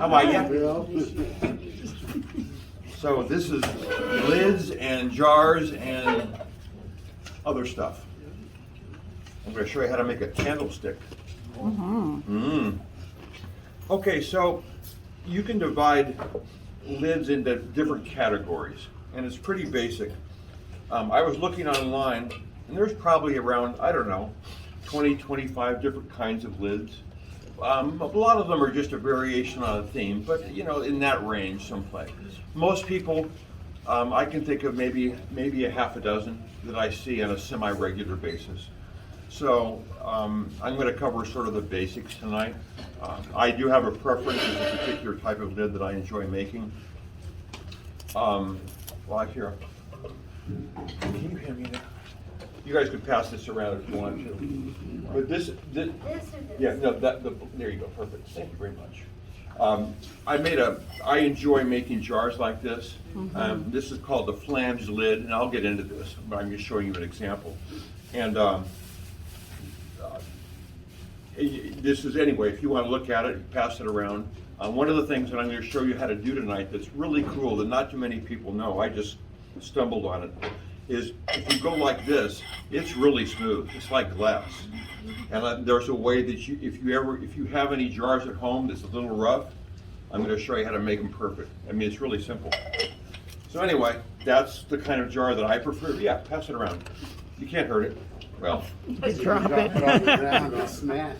How about you? So this is lids and jars and other stuff. I'm going to show you how to make a candlestick. Okay, so you can divide lids into different categories, and it's pretty basic. I was looking online, and there's probably around, I don't know, 20, 25 different kinds of lids. A lot of them are just a variation on a theme, but you know, in that range someplace. Most people, I can think of maybe a half a dozen that I see on a semi-regular basis. So I'm going to cover sort of the basics tonight. I do have a preference for a particular type of lid that I enjoy making. Well, here, can you hand me that? You guys could pass this around if you want to. But this yeah, no, there you go, perfect. Thank you very much. I enjoy making jars like this. This is called the flange lid, and I'll get into this, but I'm just showing you an example. And this is, anyway, if you want to look at it, pass it around. One of the things that I'm going to show you how to do tonight that's really cool that not too many people know, I just stumbled on it, is if you go like this, it's really smooth. It's like glass. And there's a way that if you have any jars at home that's a little rough, I'm going to show you how to make them perfect. I mean, it's really simple. So anyway, that's the kind of jar that I prefer. Yeah, pass it around. You can't hurt it. Well, drop it. Smash.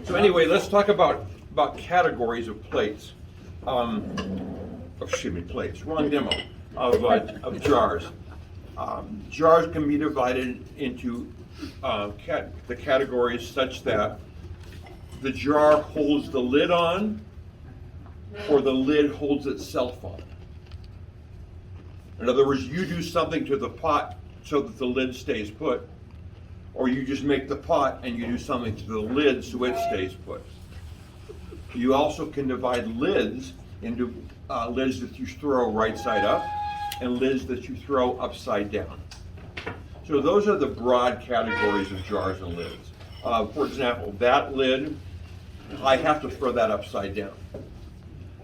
So anyway, let's talk about categories of plates. Excuse me, plates. Wrong demo. Of jars. Jars can be divided into the categories such that the jar holds the lid on, or the lid holds itself on. In other words, you do something to the pot so that the lid stays put, or you just make the pot and you do something to the lid so it stays put. You also can divide lids into lids that you throw right side up and lids that you throw upside down. So those are the broad categories of jars and lids. For example, that lid, I have to throw that upside down.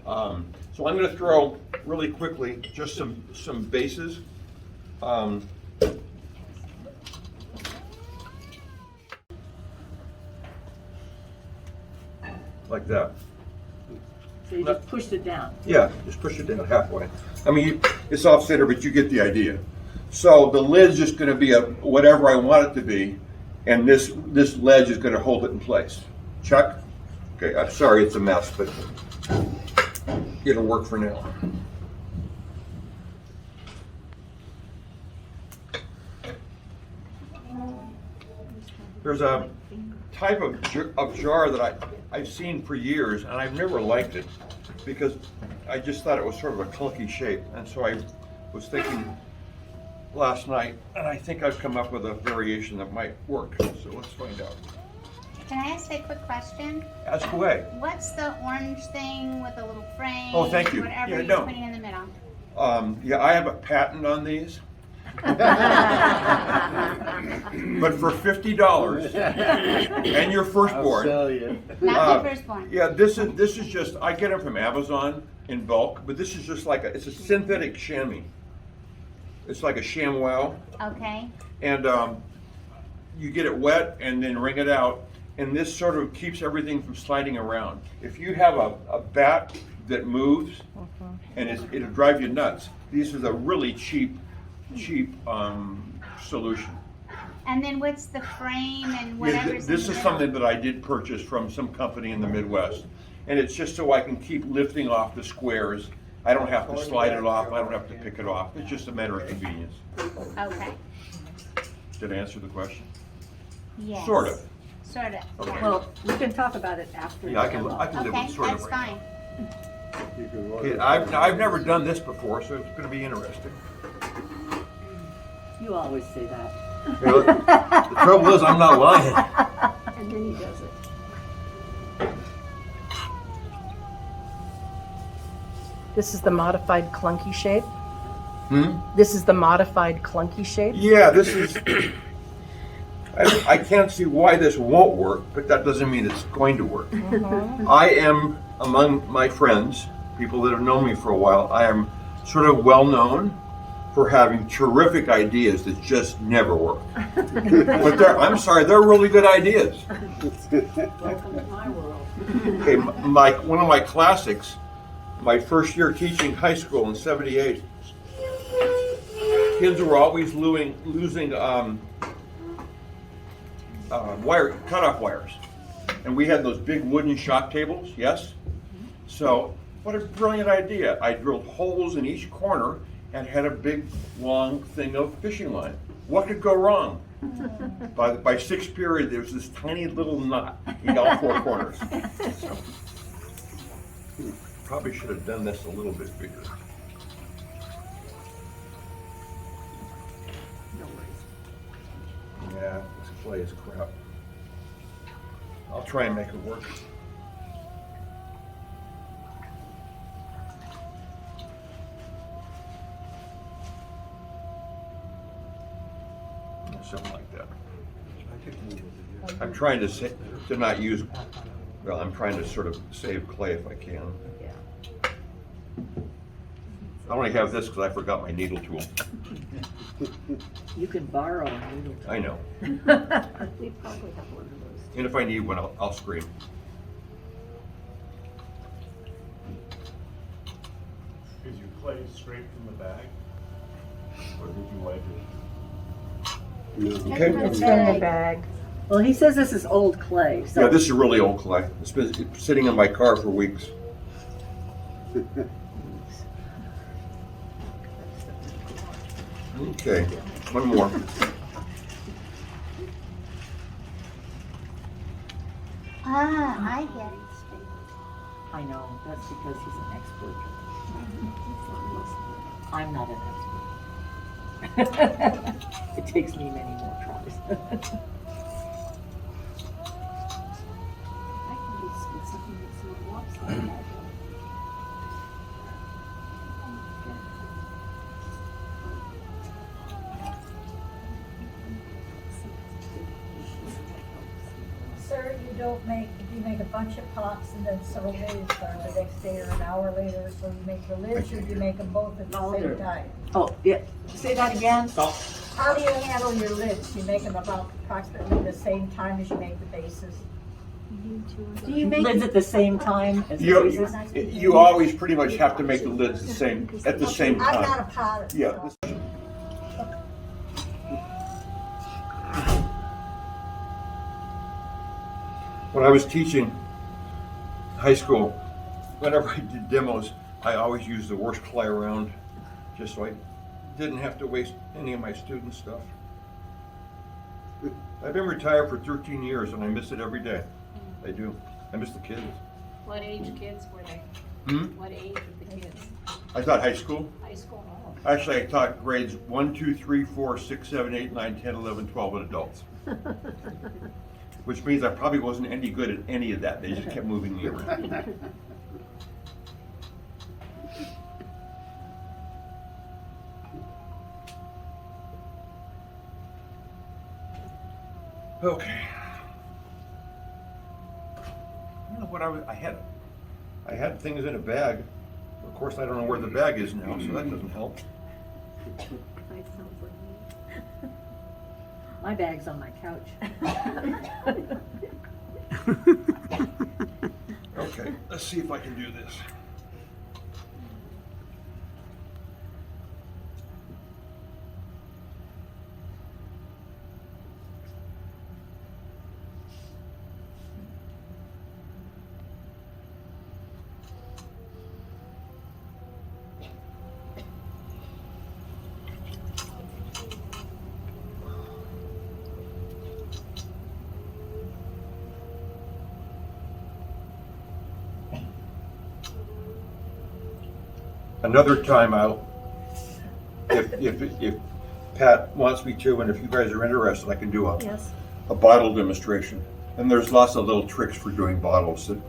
So I'm going to throw really quickly just some bases. Like that. So you just pushed it down. Yeah, just push it down halfway. I mean, it's off center, but you get the idea. So the lid's just going to be whatever I want it to be, and this ledge is going to hold it in place. Chuck? Okay, I'm sorry it's a mess, but it'll work for now. There's a type of jar that I've seen for years, and I've never liked it because I just thought it was sort of a clunky shape. And so I was thinking last night, and I think I've come up with a variation that might work. So let's find out. Can I ask a quick question? Ask away. What's the orange thing with the little frame? Oh, thank you. Whatever Yeah, you're no. putting in the middle. Yeah, I have a patent on these. But for $50 and your firstborn. I'll sell you. Not the firstborn. Yeah, this is just, I get them from Amazon in bulk, but this is just like it's a synthetic chamois. It's like a ShamWow, Okay. and you get it wet and then wring it out, and this sort of keeps everything from sliding around. If you have a bat that moves, and it'll drive you nuts. This is a really cheap solution. And then what's the frame and Yeah, whatever's this in is the something that I did purchase from some company in the Midwest, and it's just so I can keep lifting off the squares. I don't have to slide it off. I don't have to pick it off. It's just a matter of convenience. middle? Okay. Did I answer the question? Yes. Sort of. Sort of. Okay. Yeah. Well, we can talk about it after. Yeah, I the can demo. live Okay, with sort of that's right fine. You can now. order Okay, it. I've never done this before, so it's going to be interesting. You always say that. You know, the trouble is, I'm not lying. And then he does it. This is the modified clunky shape. Hmm? This is the modified clunky shape. Yeah, this is. I can't see why this won't work, but that doesn't mean it's going to work. I am, among my friends, people that have known me for a while, I am sort of well known for having terrific ideas that just never work. But I'm sorry, they're really good ideas. Welcome to my world. Okay, one of my classics, my first year teaching high school in '78, kids were always losing cutoff wires. And we had those big wooden shop tables, yes? So, what a brilliant idea. I drilled holes in each corner and had a big, long thing of fishing line. What could go wrong? By sixth period, there was this tiny little knot in all four corners. So, probably should have done this a little bit bigger. No worries. Yeah, this clay is crap. I'll try and make it work. Something like that. I'm trying to not use, well, I'm trying to sort of save clay if I can. Yeah. I only have this because I forgot my needle tool. You can borrow a needle. I know. We probably have one of those. And if I need one, I'll scream. Is your clay straight from the bag? Or did you wipe it? Okay. It's in the bag. Well, he says this is old clay, so. Yeah, this is really old clay. It's been sitting in my car for weeks. Okay, one more. Ah, I get it. I know, that's because he's an expert. I'm not an expert. It takes me many more tries. Sir, you make a bunch of pots and then several days or the next day or an hour later, so you make the lids or you make them both at the Older. same time? Oh, yeah, say that again? How do you handle your lids? You make them about approximately the same time as you make the bases? Do you make lids at the same time as the You, bases? you always pretty much have to make the lids at the same I'm not time. a potter. Yeah. so- When I was teaching high school, whenever I did demos, I always used the worst clay around, just so I didn't have to waste any of my student stuff. I've been retired for 13 years and I miss it every day. I do. I miss the kids. What age kids were they? What age were the kids? I taught high school. High school? Actually, I taught grades 1, 2, 3, 4, 6, 7, 8, 9, 10, 11, 12, and adults. Which means I probably wasn't any good at any of that. They just kept moving me around. Okay. I don't know what I had things in a bag. Of course, I don't know where the bag is now, so that doesn't help. My bag's on my couch. Okay, let's see if I can do this. Another time if Pat wants me to, and if you guys are interested, I can do Yes. a bottle demonstration. And there's lots of little tricks for doing bottles that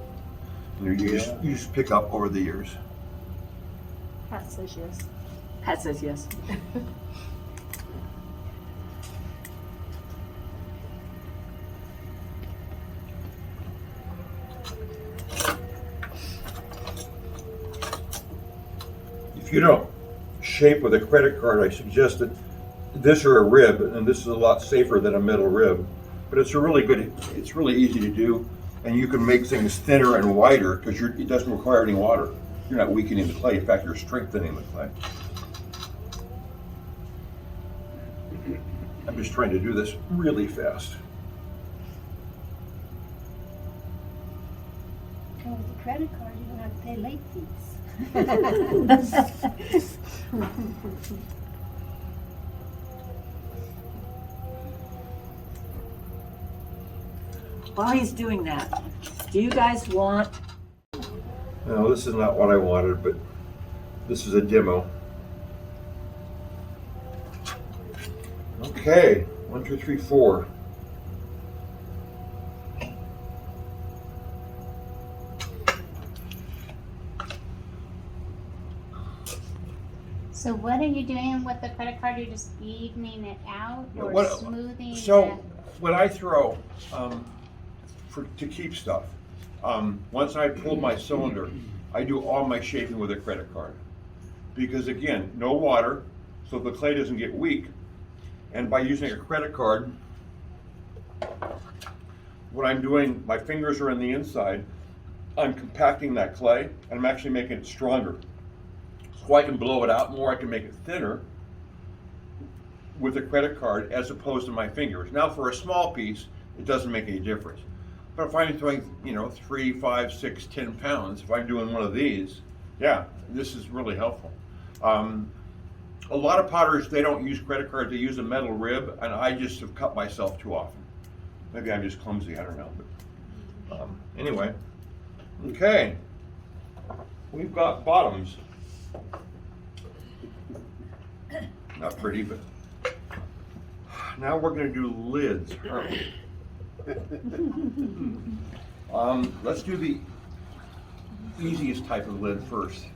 you just pick up over the years. Pat says yes. Pat says yes. you don't shape with a credit card, I suggested this or a rib, and this is a lot safer than a metal rib. But it's it's really easy to do, and you can make things thinner and wider because it doesn't require any water. You're not weakening the clay. In fact, you're strengthening the clay. I'm just trying to do this really fast. Well, with a credit card, you don't have to pay late fees. While he's doing that, do you guys want, No, this is not what I wanted, but this is a demo. Okay, 1, 2, 3, 4. So what are you doing with the credit card? You're just evening it out or What- smoothing So it? when I throw to keep stuff, once I pull my cylinder, I do all my shaping with a credit card. Because again, no water, so the clay doesn't get weak. And by using a credit card, what I'm doing, my fingers are on the inside, I'm compacting that clay, and I'm actually making it stronger. So I can blow it out more, I can make it thinner with a credit card as opposed to my fingers. Now for a small piece, it doesn't make any difference. But if I'm throwing, 3, 5, 6, 10 pounds, if I'm doing one of these, yeah, this is really helpful. A lot of potters, they don't use credit cards, they use a metal rib, and I just have cut myself too often. Maybe I'm just clumsy, I don't know. But anyway, okay, we've got bottoms. Not pretty, but now we're going to do lids. Let's do the easiest type of lid first.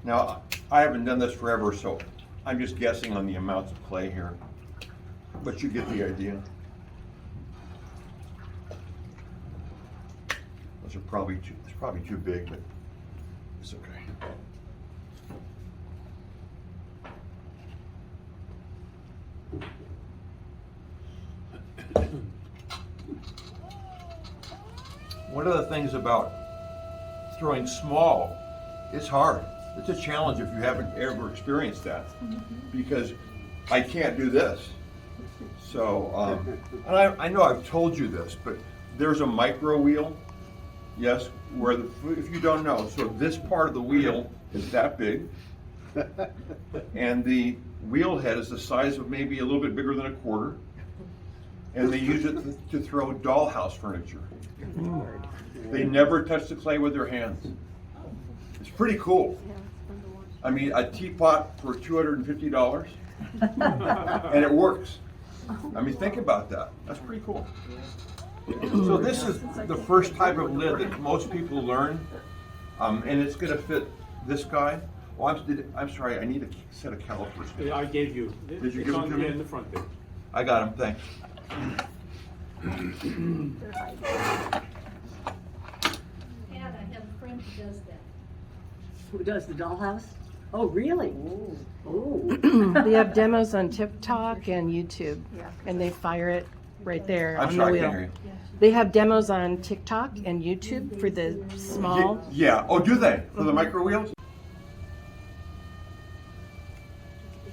Now, I haven't done this forever, so I'm just guessing on the amounts of clay here, but you get the idea. Those are probably too big, but it's okay. One of the things about throwing small, it's hard. It's a challenge if you haven't ever experienced that, because I can't do this. So, and I know I've told you this, but there's a micro wheel, yes, where if you don't know, so this part of the wheel is that big, and the wheel head is the size of maybe a little bit bigger than a quarter, and they use it to throw dollhouse furniture. They never touch the clay with their hands. It's pretty cool. I mean, a teapot for $250, and it works. I mean, think about that. That's pretty cool. So this is the first type of lid that most people learn, and it's going to fit this guy. Well, I'm sorry, I need a set of calipers. Yeah, I gave you. Did you It's give on them to me? in the front there. I got him, thanks. Yeah, I have a friend who does that. who does the dollhouse? Oh, really? Oh. They have demos on TikTok and YouTube, and they fire it right there I'm on the sorry, I can't wheel. hear you. They have demos on TikTok and YouTube for the small. Yeah, oh, do they? For the micro wheels?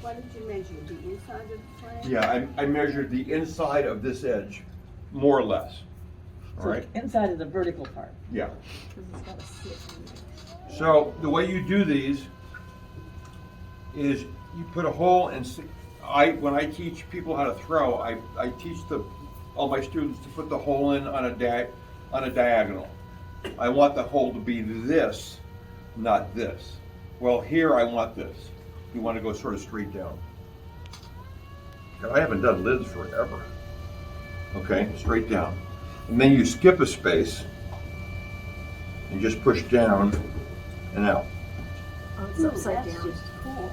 What did you measure, the inside of the frame? Yeah, I measured the inside of this edge, more or less. All right? Inside of the vertical part. Yeah. So the way you do these is you put a hole and when I teach people how to throw, I teach all my students to put the hole in on a diagonal. I want the hole to be this, not this. Well, here I want this. You want to go sort of straight down. I haven't done lids forever. Okay, straight down. And then you skip a space and just push down and out. Oh, it's upside That's down. just cool.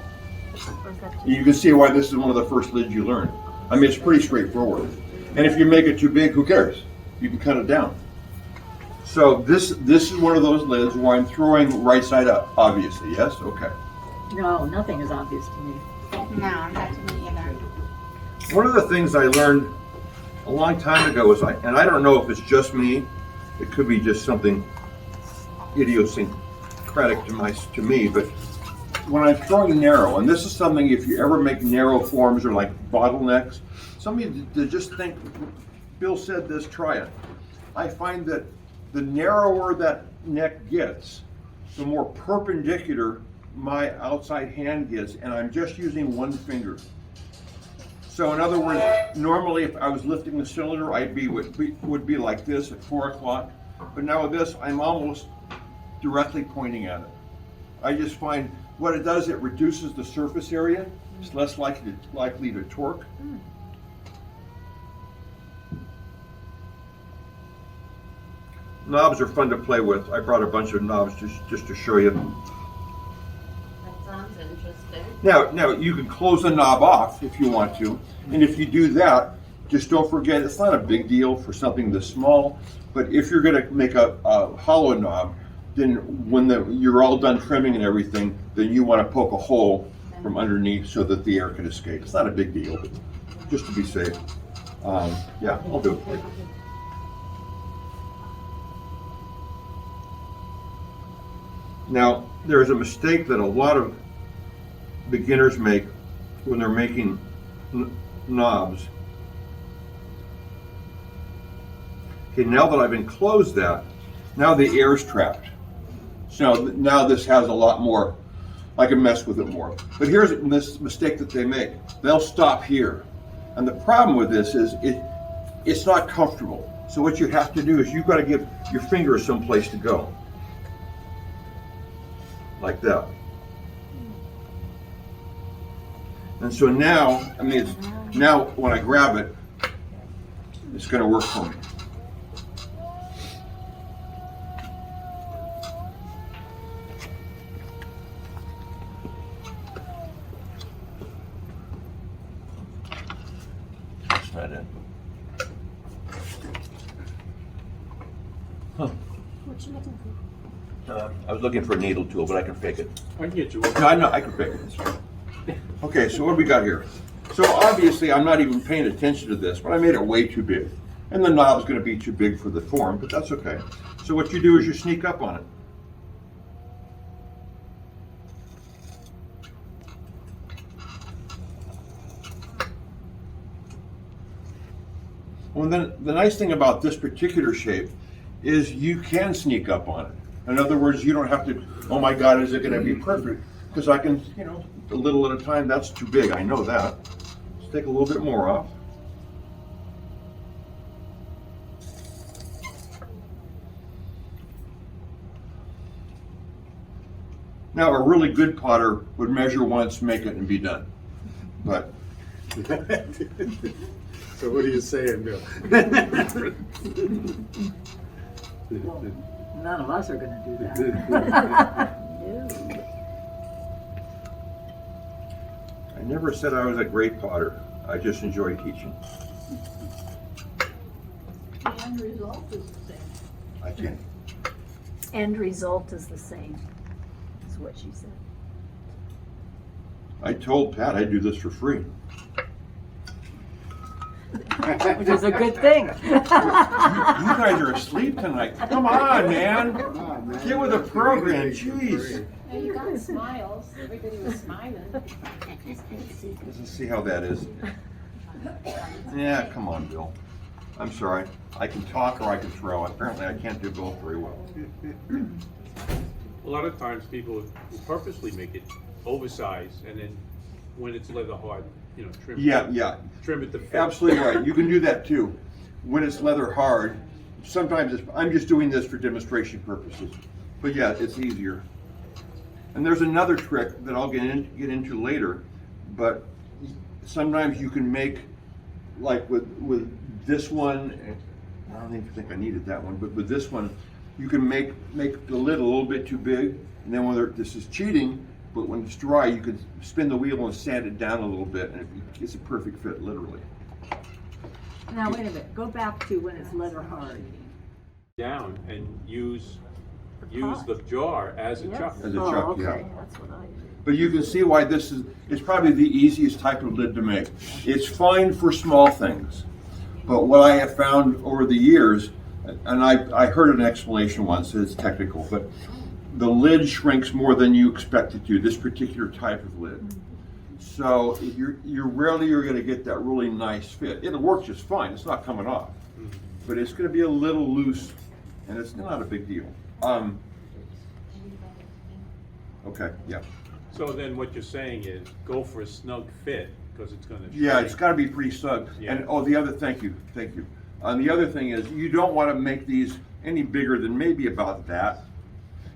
You can see why this is one of the first lids you learn. I mean, it's pretty straightforward. And if you make it too big, who cares? You can cut it down. So this is one of those lids where I'm throwing right side up, obviously, yes? Okay. No, nothing is obvious to me. No, not to me either. One of the things I learned a long time ago is, and I don't know if it's just me, it could be just something idiosyncratic to me, but when I'm throwing narrow, and this is something if you ever make narrow forms or like bottlenecks, somebody to just think, Bill said this, try it. I find that the narrower that neck gets, the more perpendicular my outside hand gets, and I'm just using one finger. So in other words, normally if I was lifting the cylinder, would be like this at 4 o'clock, but now with this, I'm almost directly pointing at it. I just find what it does, it reduces the surface area. It's less likely to torque. Knobs are fun to play with. I brought a bunch of knobs just to show you. That sounds interesting. Now you can close the knob off if you want to, and if you do that, just don't forget it's not a big deal for something this small. But if you're going to make a hollow knob, then when you're all done trimming and everything, then you want to poke a hole from underneath so that the air can escape. It's not a big deal, but just to be safe. Yeah, I'll do it for you. Now, there's a mistake that a lot of beginners make when they're making knobs. Okay, now that I've enclosed that, now the air's trapped. So now this has a lot more, I can mess with it more. But here's this mistake that they make. They'll stop here. And the problem with this is it's not comfortable. So what you have to do is you've got to give your finger someplace to go. Like that. And so now, now when I grab it, it's going to work for me. That's not it. Huh. What you looking for? I was looking for a needle tool, but I can fake it. I can get you No, I know, I can fake it. It's fine. Okay, so what do we got here? So obviously, I'm not even paying attention to this, but I made it way too big. And the knob's going to be too big for the form, but that's okay. So what you do is you sneak up on it. Well, then the nice thing about this particular shape is you can sneak up on it. In other words, you don't have to, oh my God, is it going to be perfect? Because I can, a little at a time, that's too big, I know that. Let's take a little bit more off. Now, a really good potter would measure once, make it, and be done. But So what are you saying, Bill? None of us are gonna do that. I never said I was a great potter. I just enjoy teaching. The end result is the same. I can. End result is the same, is what she said. I told Pat I'd do this for free. Which is a good thing. You guys are asleep tonight. Come on, man. Get with the program. Jeez. Now you got smiles. Everybody was smiling. Let's see how that is. Yeah, come on, Bill. I'm sorry. I can talk or I can throw. Apparently, I can't do both very well. A lot of times people will purposely make it oversized and then when it's leather hard, trim Yeah. trim it to fit. Absolutely right. You can do that too. When it's leather hard, sometimes I'm just doing this for demonstration purposes. But yeah, it's easier. And there's another trick that I'll get into later, but sometimes you can make, like with this one, I don't even think I needed that one, but with this one, you can make the lid a little bit too big, and then this is cheating, but when it's dry, you can spin the wheel and sand it down a little bit, and it's a perfect fit, literally. Now, wait a minute, go back to when it's leather hard. down and use the jar as a chuck. As a Oh, chuck, okay, yeah. that's what I. But you can see why this is, it's probably the easiest type of lid to make. It's fine for small things. But what I have found over the years, and I heard an explanation once, it's technical, but the lid shrinks more than you expect it to, this particular type of lid. So you're rarely going to get that really nice fit. It'll work just fine, it's not coming off. But it's going to be a little loose, and it's not a big deal. Okay, yeah. So then what you're saying is go for a snug fit because it's going to shrink. Yeah, it's got to be pretty snug. Yeah. And thank you. The other thing is you don't want to make these any bigger than maybe about that,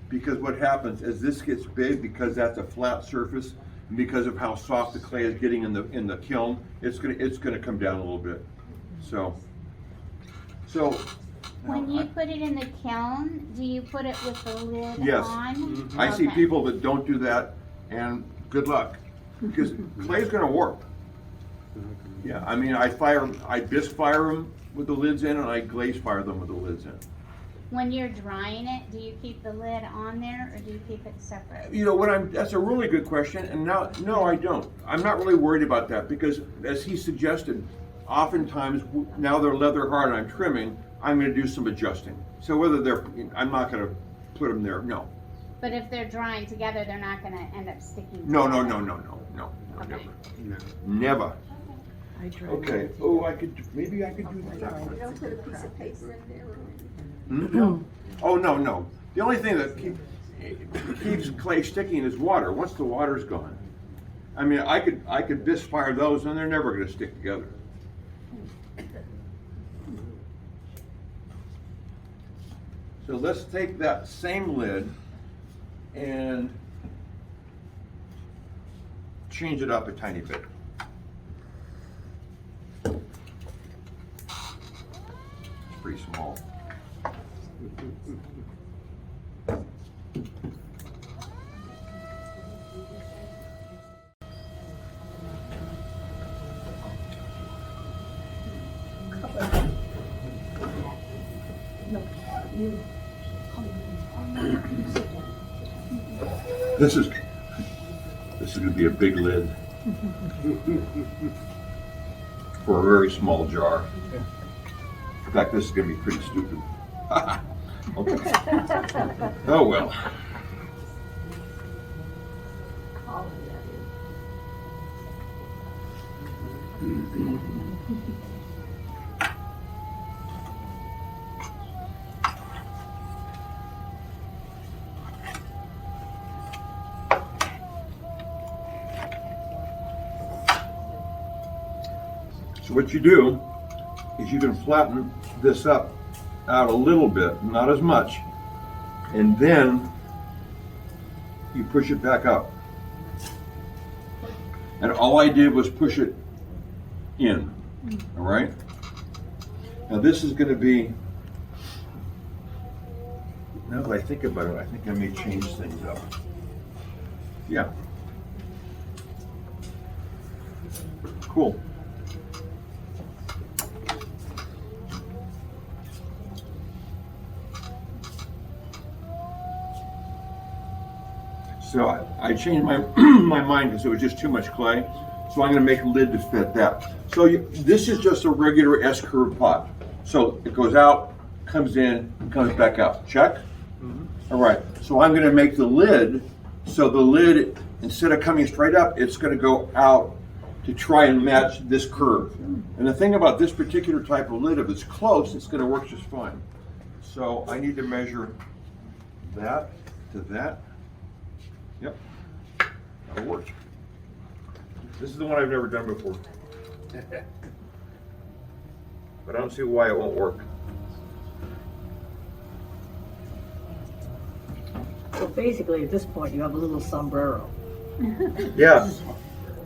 because what happens as this gets big, because that's a flat surface, and because of how soft the clay is getting in the kiln, it's gonna come down a little bit. So. When you put it in the kiln, do you put it with the lid Yes. on? I see Okay. people that don't do that, and good luck, because clay's gonna warp. Yeah, I mean, I bisque fire them with the lids in, and I glaze fire them with the lids in. When you're drying it, do you keep the lid on there or do you keep it separate? You know, that's a really good question, and now, no, I don't. I'm not really worried about that, because as he suggested, oftentimes, now they're leather hard and I'm trimming, I'm gonna do some adjusting. So whether I'm not gonna put them there, no. But if they're drying together, they're not gonna end up sticking No, together? no, Okay. never. Never. I dry Okay, mine. oh, maybe I could do that. You don't put a piece of paper in there or anything? Hmm? Oh, no. The only thing that keeps clay sticking is water, once the water's gone. I mean, I could bisque fire those and they're never gonna stick together. So let's take that same lid and change it up a tiny bit. It's pretty small. This is going to be a big lid for a very small jar. In fact, this is going to be pretty stupid. Okay. Oh well. So what you do is you can flatten this up out a little bit, not as much, and then you push it back up. And all I did was push it in, all right? Now this is gonna be, now that I think about it, I think I may change things up. Yeah. Cool. So I changed my my mind because it was just too much clay. So I'm going to make a lid to fit that. So this is just a regular S-curve pot. So it goes out, comes in, comes back out. Check? All right. So I'm going to make the lid, so the lid, instead of coming straight up, it's going to go out to try and match this curve. And the thing about this particular type of lid, if it's close, it's going to work just fine. So I need to measure that to that. Yep, that'll work. This is the one I've never done before. But I don't see why it won't work. So basically, at this point, you have a little sombrero. Yeah,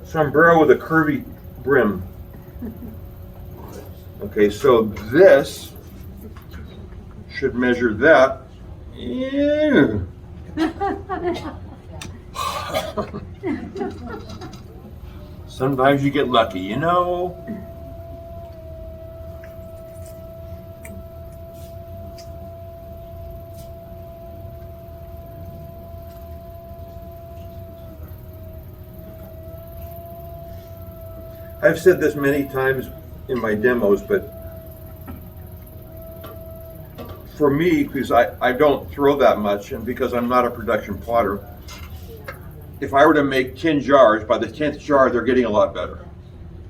sombrero with a curvy brim. Okay, so this should measure that. Yeah. Sometimes you get lucky, you know? I've said this many times in my demos, but for me, because I don't throw that much, and because I'm not a production potter, if I were to make 10 jars, by the 10th jar, they're getting a lot better.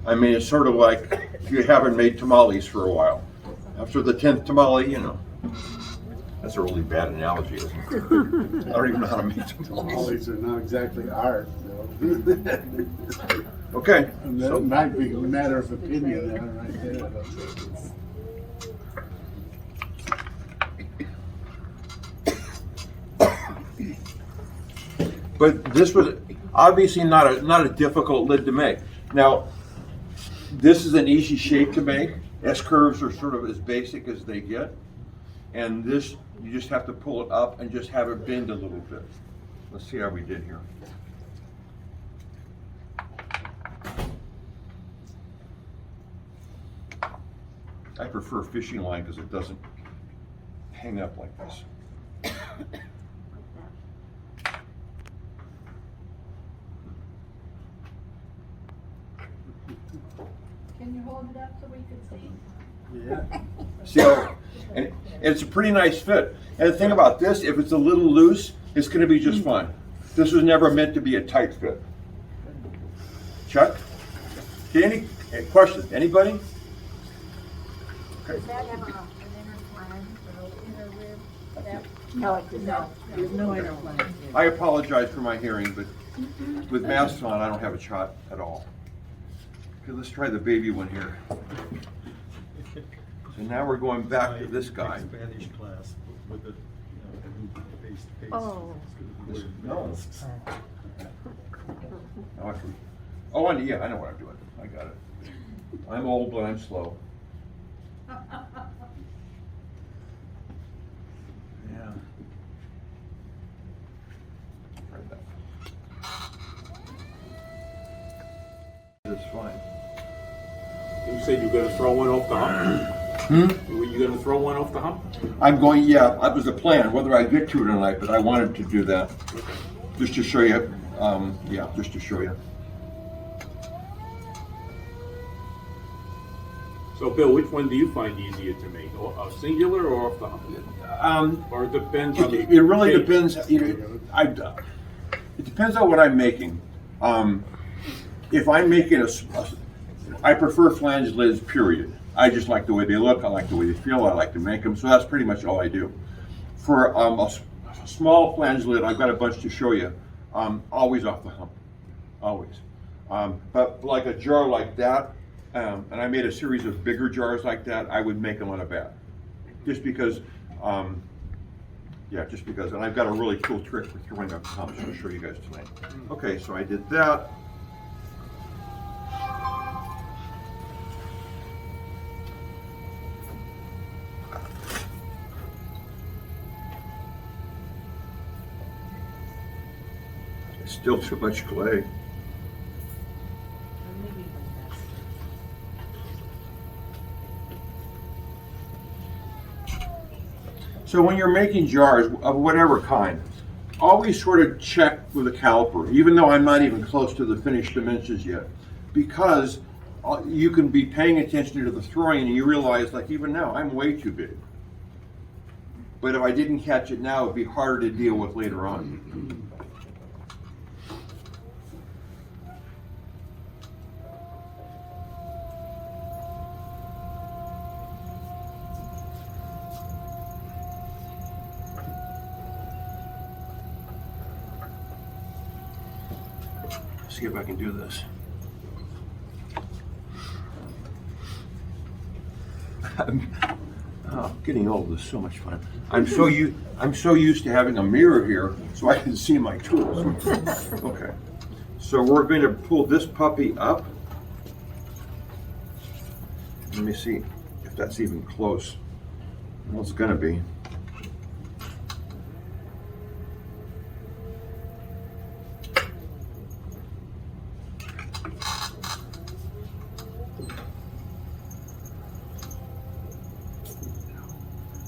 I mean, it's sort of like if you haven't made tamales for a while. After the 10th tamale, you know. That's a really bad analogy, isn't it? I don't even know how to make tamales. Tamales are not exactly art, though. Okay. And that might be a matter of opinion then, right there. But this was obviously not a difficult lid to make. Now, this is an easy shape to make. S-curves are sort of as basic as they get. And this, you just have to pull it up and just have it bend a little bit. Let's see how we did here. I prefer fishing line because it doesn't hang up like this. Can you hold it up so we can see? Yeah. See how, and it's a pretty nice fit. And the thing about this, if it's a little loose, it's going to be just fine. This was never meant to be a tight fit. Chuck? Okay, any questions? Anybody? Okay. Does that have an inner flange or inner rib? That- No, there's no inner flange. I apologize for my hearing, but with masks on, I don't have a shot at all. Okay, let's try the baby one here. So now we're going back to this guy. Spanish class with the, face-to-face. Oh. No. Now I can- Oh, yeah, I know what I'm doing. I got it. I'm old, but I'm slow. Yeah. Try that. It's fine. You said you're gonna throw one off the hump? Were you gonna throw one off the hump? I'm going, yeah, that was the plan, whether I get to it tonight, but I wanted to do that. Just to show you, yeah, just to show you. So Bill, which one do you find easier to make? A singular or off the hump? Or it depends on the It really shape? depends, you know, it depends on what I'm making. If I'm making I prefer flange lids, period. I just like the way they look, I like the way they feel, I like to make them, so that's pretty much all I do. For a small flange lid, I've got a bunch to show you, always off the hump, always. But like a jar like that, and I made a series of bigger jars like that, I would make them on a bat. Just because, yeah, just because, and I've got a really cool trick for throwing up humps I'll show you guys tonight. Okay, so I did that. Still too much clay. So when you're making jars of whatever kind, always sort of check with a caliper, even though I'm not even close to the finished dimensions yet, because you can be paying attention to the throwing and you realize, like even now, I'm way too big. But if I didn't catch it now, it'd be harder to deal with later on. See if I can do this. Getting old is so much fun. I'm so used to having a mirror here so I can see my tools. Okay, so we're going to pull this puppy up. Let me see if that's even close. Well, it's going to be.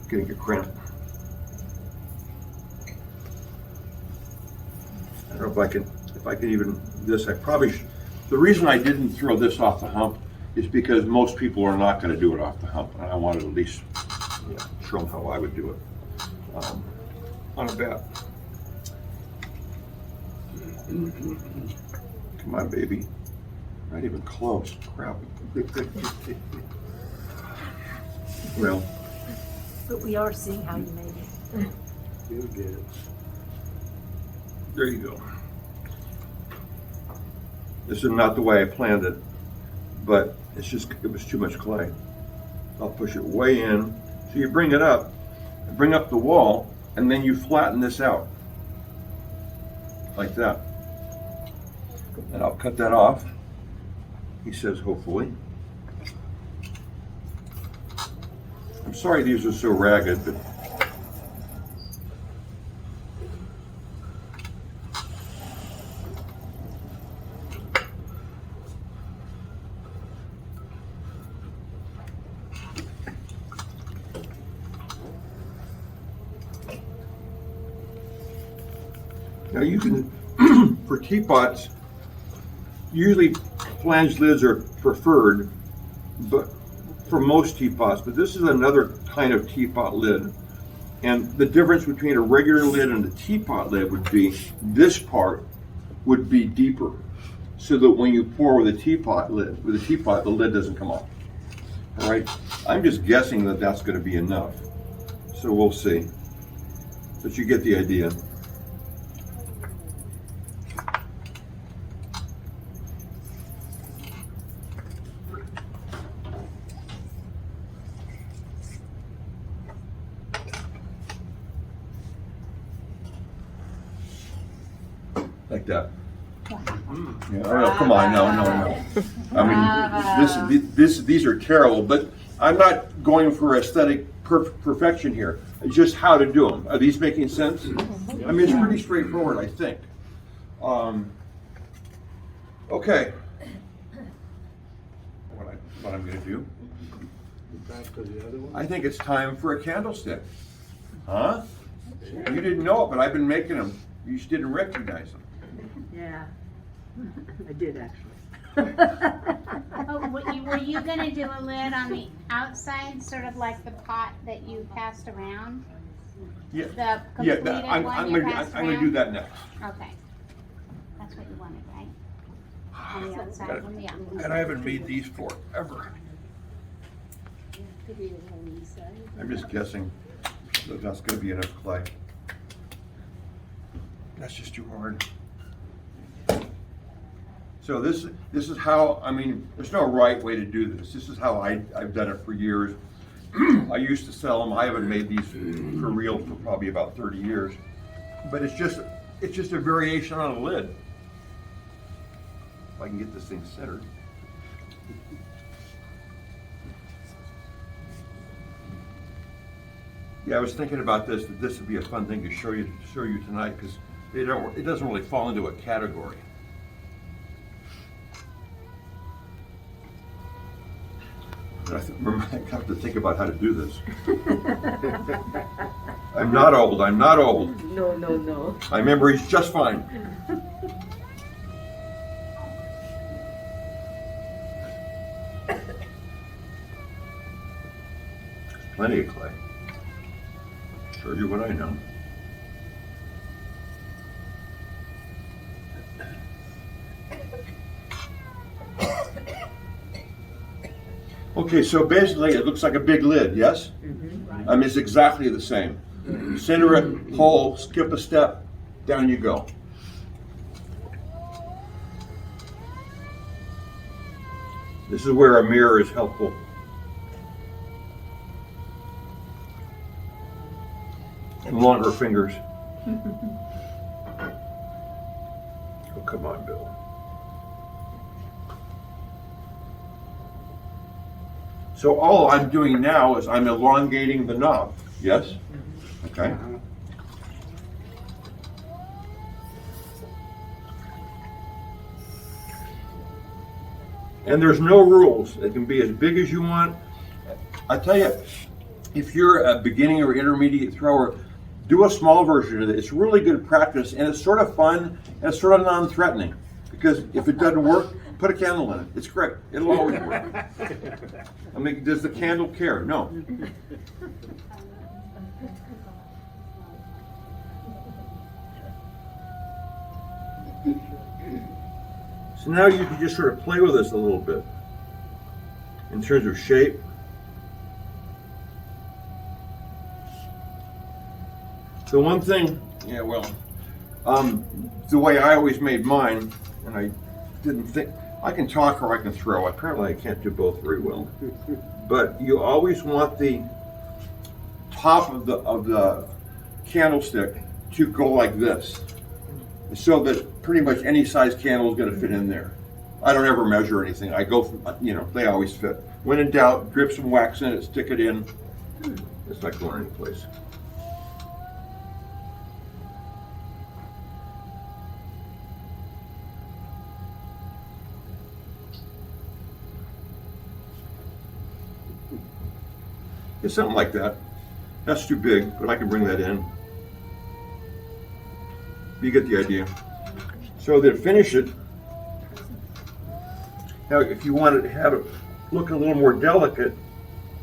Getting a cramp. I don't know if I can even this. I probably The reason I didn't throw this off the hump is because most people are not gonna do it off the hump, and I wanted to at least, show them how I would do it, on a bat. Come on, baby. Not even close, crap. Well, But we are seeing how you made it. You'll get it. there you go. This is not the way I planned it, but it was too much clay. I'll push it way in. So you bring it up, bring up the wall, and then you flatten this out. Like that. And I'll cut that off. He says, hopefully. I'm sorry these are so ragged, but now you can, for teapots, usually flange lids are preferred, but for most teapots, but this is another kind of teapot lid. And the difference between a regular lid and a teapot lid would be this part would be deeper, so that when you pour with a teapot, the lid doesn't come off. All right, I'm just guessing that that's going to be enough, so we'll see. But you get the idea. Like that. Yeah, oh, come on, no. I mean, these are terrible, but I'm not going for aesthetic perfection here. It's just how to do them. Are these making sense? I mean, it's pretty straightforward, I think. Okay. What I'm going to do? Back to the other one? I think it's time for a candlestick. Huh? You didn't know it, but I've been making them. You just didn't recognize them. Yeah, I did actually. Oh, were you gonna do a lid on the outside, sort of like the pot that you passed around? Yeah. The completed I'm one you passed going to around? do that next. Okay. That's what you wanted, right? On the outside one, yeah. And I haven't made these forever. I'm just guessing that that's going to be enough clay. That's just too hard. So this is how, I mean, there's no right way to do this. This is how I've done it for years. I used to sell them. I haven't made these for real for probably about 30 years. But it's just a variation on a lid. If I can get this thing centered. Yeah, I was thinking about this, that this would be a fun thing to show you tonight, because it doesn't really fall into a category. I have to think about how to do this. I'm not old. No. My memory's just fine. Plenty of clay. Show you what I know. Okay, so basically it looks like a big lid, yes? I mean, it's exactly the same. Center it, pull, skip a step, down you go. This is where a mirror is helpful. And longer fingers. Oh, come on, Bill. So all I'm doing now is I'm elongating the knob, yes? Okay. And there's no rules. It can be as big as you want. I tell you, if you're a beginning or intermediate thrower, do a small version of it. It's really good practice, and it's sort of fun, and it's sort of non-threatening. Because if it doesn't work, Put a candle in it. It's great. It'll always work. I mean, does the candle care? No. So now you can just sort of play with this a little bit in terms of shape. The one thing, yeah, well, the way I always made mine, and I didn't think, I can talk or I can throw. Apparently I can't do both very well. But you always want the top of the candlestick to go like this, so that pretty much any size candle is going to fit in there. I don't ever measure anything. I go from, they always fit. When in doubt, drip some wax in it, stick it in. It's not going anyplace. It's something like that. That's too big, but I can bring that in. You get the idea. So to finish it, now if you want to have it look a little more delicate,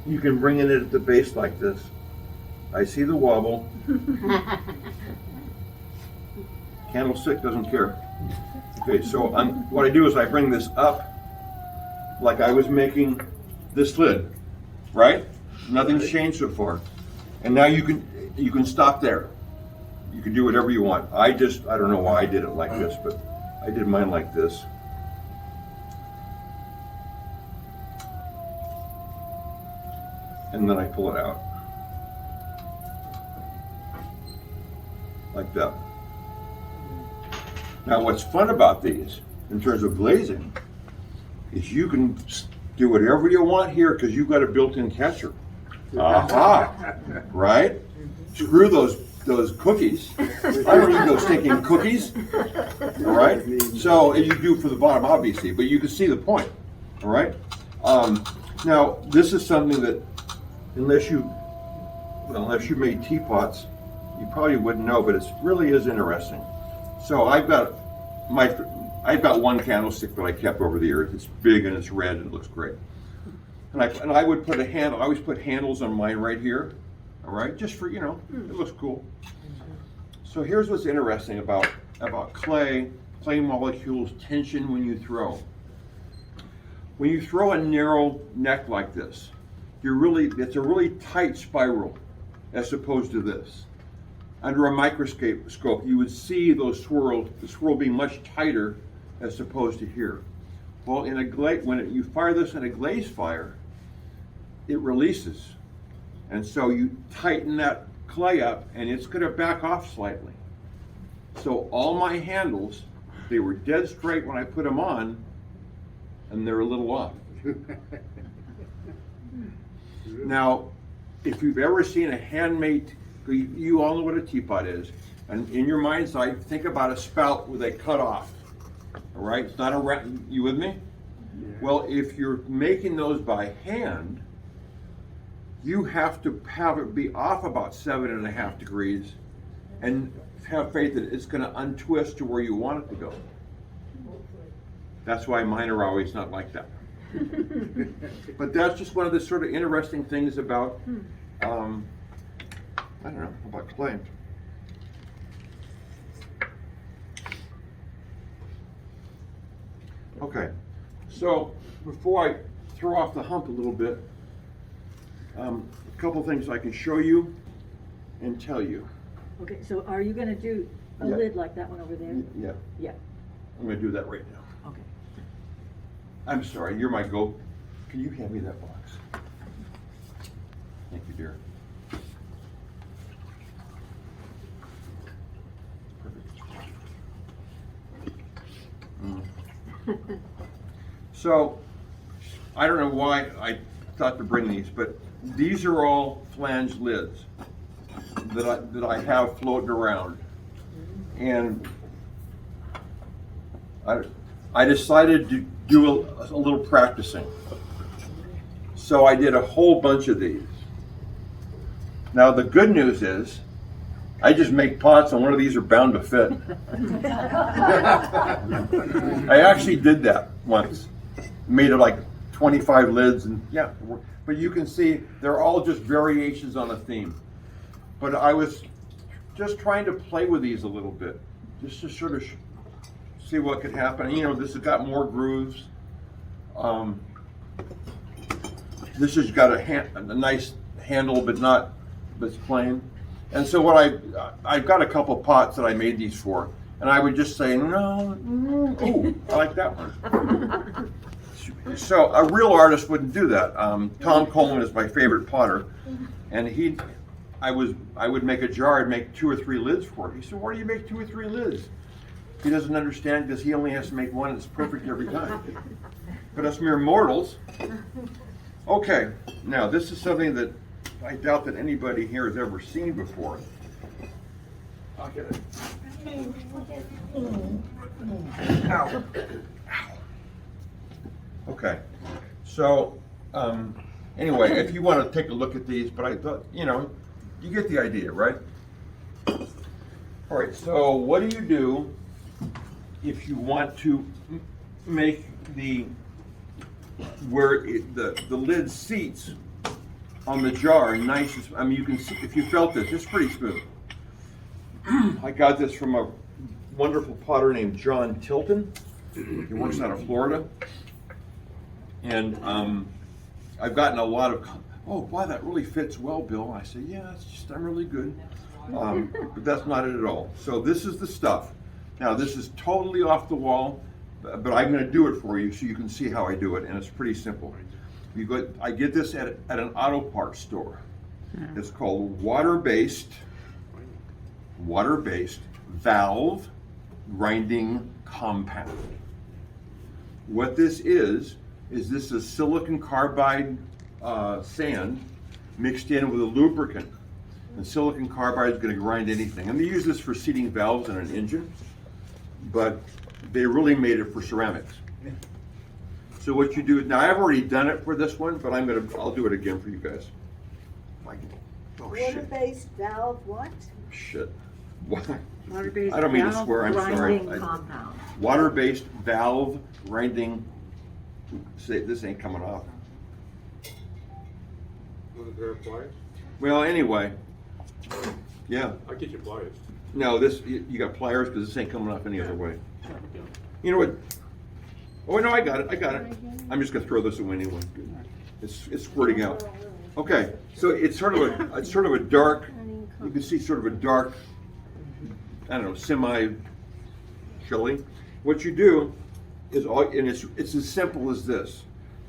you can bring in it at the base like this. I see the wobble. Candlestick doesn't care. Okay, so what I do is I bring this up like I was making this lid, right? Nothing's changed so far. And now you can stop there. You can do whatever you want. I don't know why I did it like this, but I did mine like this. And then I pull it out. Like that. Now what's fun about these, in terms of glazing, is you can do whatever you want here because you've got a built-in catcher. Aha! Right? Screw those cookies. I don't need those stinking cookies. All right? So, and you do for the bottom, obviously, but you can see the point. All right? Now, this is something that, unless you made teapots, you probably wouldn't know, but it really is interesting. So I've got one candlestick that I kept over the years. It's big and it's red and it looks great. And I would put a handle. I always put handles on mine right here. All right, just for, it looks cool. So here's what's interesting about clay molecules tension when you throw. When you throw a narrow neck like this, it's a really tight spiral as opposed to this. Under a microscope, you would see the swirl being much tighter as opposed to here. Well, when you fire this in a glaze fire, it releases. And so you tighten that clay up and it's going to back off slightly. So all my handles, they were dead straight when I put them on, and they're a little off. Now, if you've ever seen a handmade, you all know what a teapot is, and in your mind's eye, think about a spout where they cut off. All right, it's not a, you with me? Yeah. Well, if you're making those by hand, you have to have it be off about 7.5 degrees and have faith that it's going to untwist to where you want it to go. That's why mine are always not like that. But that's just one of the sort of interesting things about, I don't know, about clay. Okay, so before I throw off the hump a little bit, a couple things I can show you and tell you. Okay, so are you gonna do a lid like that one over there? Yeah. Yeah. I'm gonna do that right now. Okay. I'm sorry, you're my go. Can you hand me that box? Thank you, dear. Perfect. So, I don't know why I thought to bring these, but these are all flange lids that I have floating around, and I decided to do a little practicing. So I did a whole bunch of these. Now the good news is, I just make pots and one of these are bound to fit. I actually did that once. Made it like 25 lids and yeah, but you can see they're all just variations on a theme. But I was just trying to play with these a little bit, just to sort of see what could happen. You know, this has got more grooves. This has got a nice handle, but it's plain. And so I've got a couple pots that I made these for, and I would just say, no, oh, I like that one. So a real artist wouldn't do that. Tom Coleman is my favorite potter, and I would make a jar and make 2 or 3 lids for it. He said, why do you make 2 or 3 lids? He doesn't understand because he only has to make one and it's perfect every time. But us mere mortals. Okay, now this is something that I doubt that anybody here has ever seen before. I'll get it. Ow. Ow. Okay, so anyway, if you want to take a look at these, but I thought, you know, you get the idea, right? All right, so what do you do if you want to make where the lid seats on the jar nice? I mean, you can see, if you felt this, it's pretty smooth. I got this from a wonderful potter named John Tilton. He works out of Florida. And I've gotten a lot of, oh, wow, that really fits well, Bill. I say, yeah, it's just, I'm really good. But that's not it at all. So this is the stuff. Now, this is totally off the wall, but I'm going to do it for you so you can see how I do it, and it's pretty simple. I get this at an auto parts store. It's called water-based valve grinding compound. What this is this is silicon carbide sand mixed in with a lubricant. And silicon carbide is going to grind anything. And they use this for seating valves in an engine, but they really made it for ceramics. So what you do, now I've already done it for this one, but I'll do it again for you guys. Oh shit. Water-based valve what? Shit. Water-based I don't mean to valve swear, I'm sorry. grinding compound. Water-based valve grinding. This ain't coming off. Was there pliers? Well, anyway, yeah. I'll get you pliers. No, you got pliers because this ain't coming off any other way. You know what? Oh no, I got it. I'm just gonna throw this away anyway. It's squirting out. Okay, so it's sort of a dark. You can see sort of a dark, I don't know, semi-chili. What you do is it's as simple as this.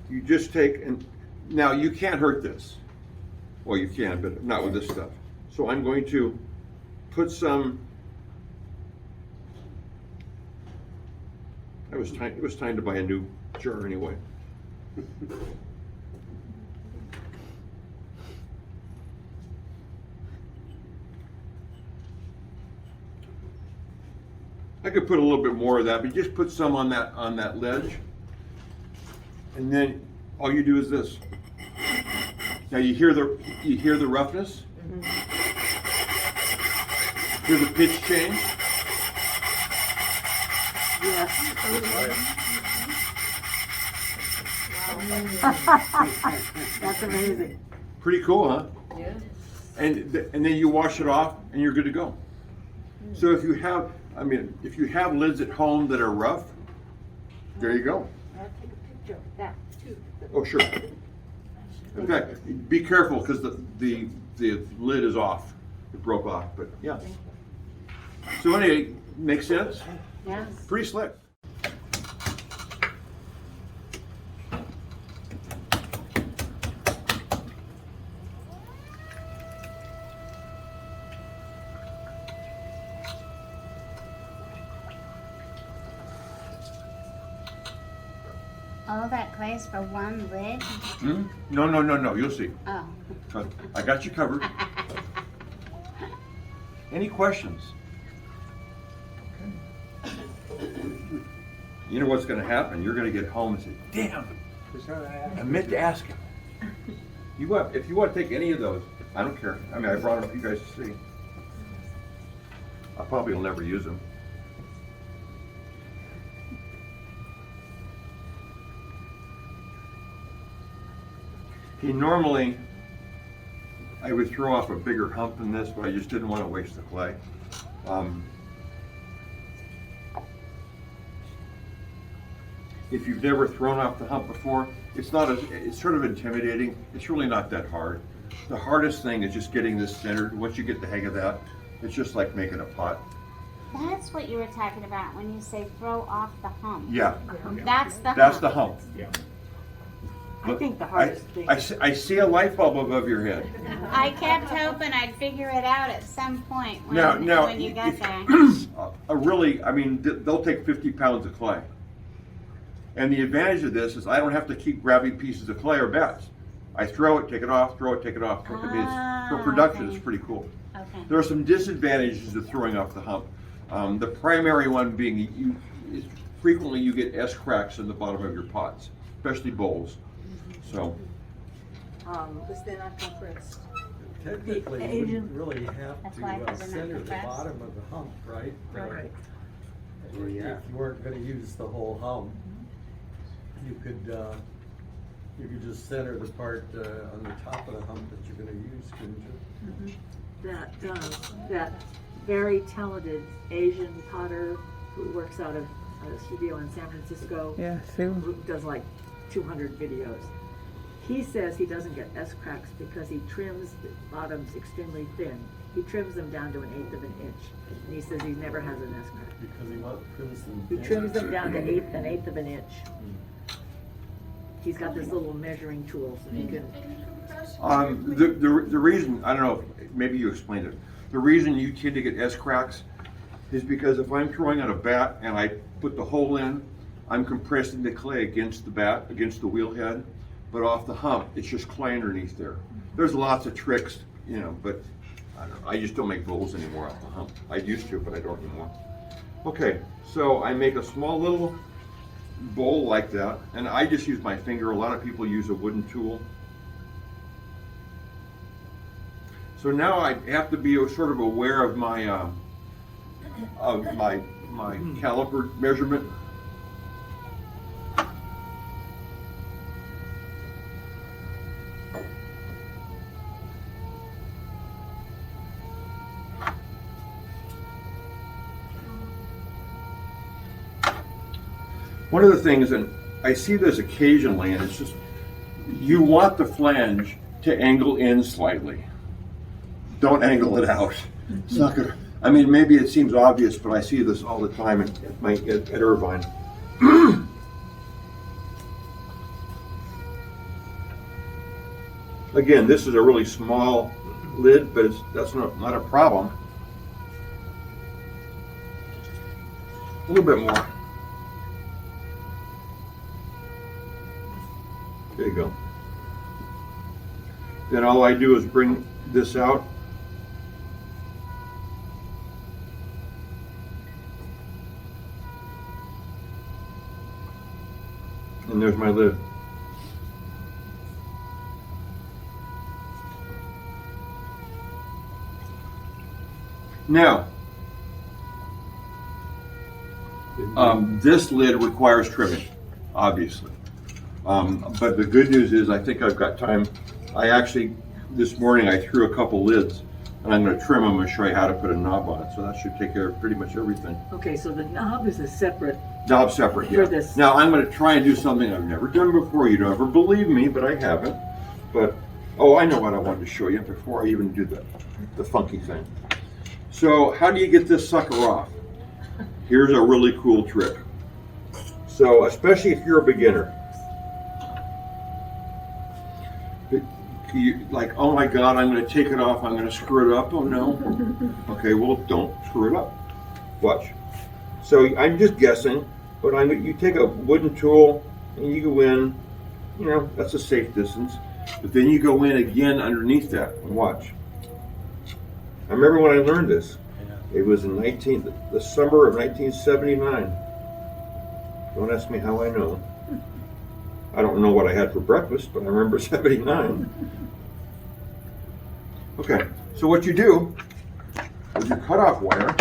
You just take now you can't hurt this. Well, you can, but not with this stuff. So I'm going to put some. It was time to buy a new jar anyway. I could put a little bit more of that, but just put some on that ledge. And then all you do is this. Now you hear the roughness? Mm-hmm. Hear the pitch change? That's amazing. Pretty cool, huh? Yeah. And then you wash it off and you're good to go. So if you have lids at home that are rough, there you go. I'll take a picture of that too. Oh, sure. In fact, be careful because the lid is off. It broke off, but yeah. So anyway, makes sense? Yes. Pretty slick. All that clay's for one lid? No. You'll see. Oh. I got you covered. Any questions? You know what's going to happen? You're going to get home and say, "Damn, I meant to ask him." If you want to take any of those, I don't care. I mean, I brought them for you guys to see. I probably will never use them. Normally, I would throw off a bigger hump than this, but I just didn't want to waste the clay. If you've never thrown off the hump before, it's sort of intimidating. It's really not that hard. The hardest thing is just getting this centered. Once you get the hang of that, it's just like making a pot. That's what you were talking about when you say throw off the hump. Yeah, That's the hump. that's the hump. Yeah. I think the hardest thing. I see a light bulb above your head. I kept hoping I'd figure it out at some point when, Now, when you got there. I mean, they'll take 50 pounds of clay. And the advantage of this is I don't have to keep grabbing pieces of clay or bats. I throw it, take it off, throw it, take it off. I mean, for production, okay. it's pretty cool. Okay. There are some disadvantages to throwing off the hump. The primary one being frequently you get S cracks in the bottom of your pots, especially bowls. So, Because they're not compressed. Technically, you wouldn't really have That's why to they're not center the compressed. bottom of the hump, right? Right. If you weren't gonna use the whole hump, you could just center the part on the top of the hump that you're gonna use, couldn't you? That very talented Asian potter who works out of a studio in San Francisco. Yeah, Sue. Who does like 200 videos. He says he doesn't get S cracks because he trims the bottoms extremely thin. He trims them down to 1/8 of an inch. And he says he never has an S crack. Because he trims them. He trims them down to 1/8 of an inch. He's got this little measuring tool so he can. the reason, I don't know, maybe you explained it. The reason you tend to get S cracks is because if I'm throwing on a bat and I put the hole in, I'm compressing the clay against the bat, against the wheel head, but off the hump, it's just clay underneath there. There's lots of tricks, but I don't know, I just don't make bowls anymore off the hump. I used to, but I don't anymore. Okay, so I make a small little bowl like that, and I just use my finger. A lot of people use a wooden tool. So now I have to be sort of aware of my caliper measurement. One of the things, and I see this occasionally, and it's just, you want the flange to angle in slightly. Don't angle it out. It's not gonna, I mean, maybe it seems obvious, but I see this all the time at Irvine. Again, this is a really small lid, but that's not a problem. A little bit more. There you go. Then all I do is bring this out. And there's my lid. Now, this lid requires trimming, obviously. But the good news is I think I've got time. This morning I threw a couple lids, and I'm going to trim them and show you how to put a knob on it. So that should take care of pretty much everything. Okay, so the knob is a separate. Knob separate, yeah. For this. Now I'm going to try and do something I've never done before. You don't ever believe me, but I haven't. But, oh, I know what I wanted to show you before I even do the funky thing. So how do you get this sucker off? Here's a really cool trick. So especially if you're a beginner. Like, oh my God, I'm going to take it off, I'm going to screw it up. Oh no. Okay, well, don't screw it up. Watch. So I'm just guessing, but you take a wooden tool and you go in, that's a safe distance. But then you go in again underneath that and watch. I remember when I learned this. It was in the summer of 1979. Don't ask me how I know. I don't know what I had for breakfast, but I remember 79. Okay, so what you do with your cutoff wire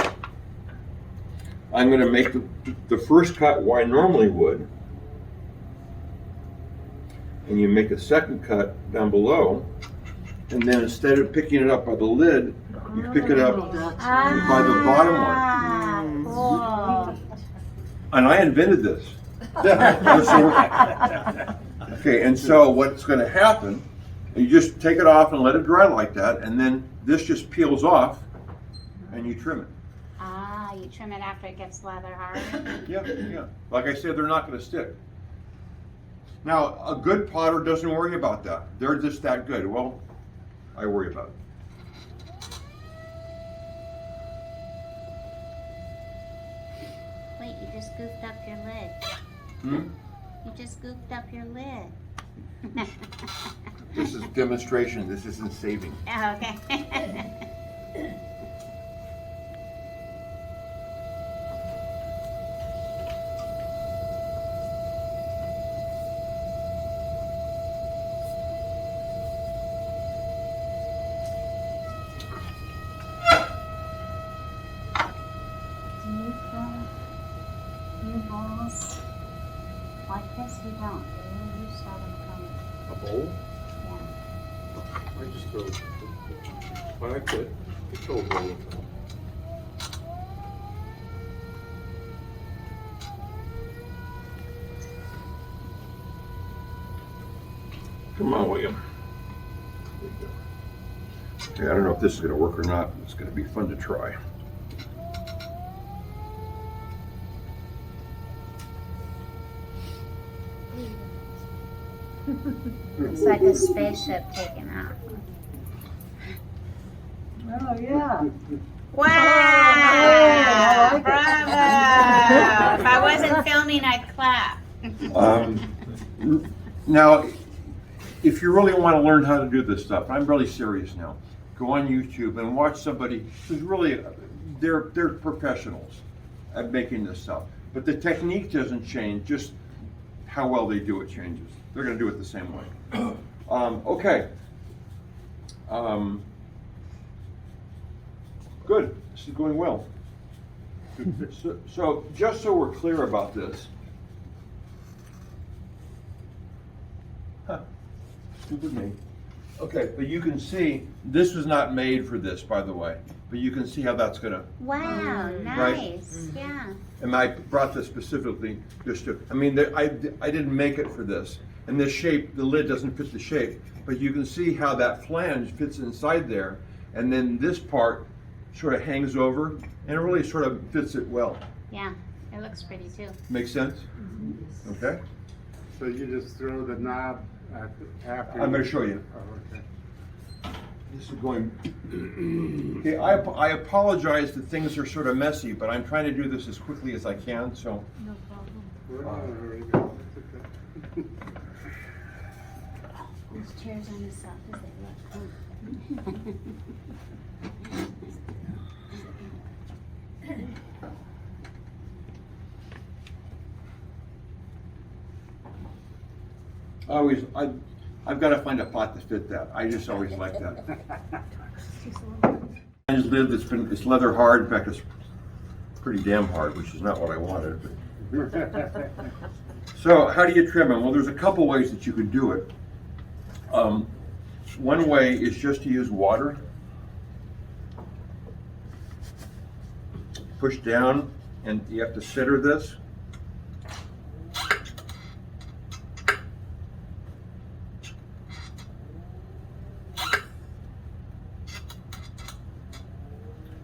I'm gonna make the first cut where I normally would. And you make a second cut down below. And then instead of picking it up by the lid, you pick it up by the bottom one. Cool. And I invented this. Okay, and so what's gonna happen, you just take it off and let it dry like that, and then this just peels off and you trim it. Ah, you trim it after it gets leather hard. Yeah, yeah. Like I said, they're not gonna stick. Now, a good potter doesn't worry about that. They're just that good. Well, I worry about it. Wait, you just goofed up your lid. Hmm? You just goofed up your lid. This is demonstration. This isn't saving. Oh, okay. Do you fill your bowls like this? You don't, do you? You start them from, A bowl? yeah. I just throw, what I could, throw a bowl in. Come on, William. Okay, I don't know if this is gonna work or not. It's gonna be fun to try. It's like a spaceship taking off. Oh, yeah. Wow! Bravo! If I wasn't filming, I'd clap. Now, if you really want to learn how to do this stuff, I'm really serious now. Go on YouTube and watch somebody who's really, they're professionals at making this stuff. But the technique doesn't change, just how well they do it changes. They're going to do it the same way. Okay. Good. This is going well. So just so we're clear about this. Stupid me. Okay, but you can see, this was not made for this, by the way. But you can see how that's gonna. Wow, nice. Yeah. And I brought this specifically just to, I mean, I didn't make it for this. And this shape, the lid doesn't fit the shape. But you can see how that flange fits inside there. And then this part sort of hangs over and it really sort of fits it well. Yeah, it looks pretty too. Make sense? Okay. So you just throw the knob after? I'm going to show you. Oh, okay. This is going. Okay, I apologize that things are sort of messy, but I'm trying to do this as quickly as I can. So. No problem. Well, there you go. It's okay. Those chairs on the south as they look. I've got to find a pot to fit that. I just always like that. This lid it's leather hard. In fact, it's pretty damn hard, which is not what I wanted. But. So how do you trim them? Well, there's a couple ways that you could do it. One way is just to use water. Push down, and you have to center this.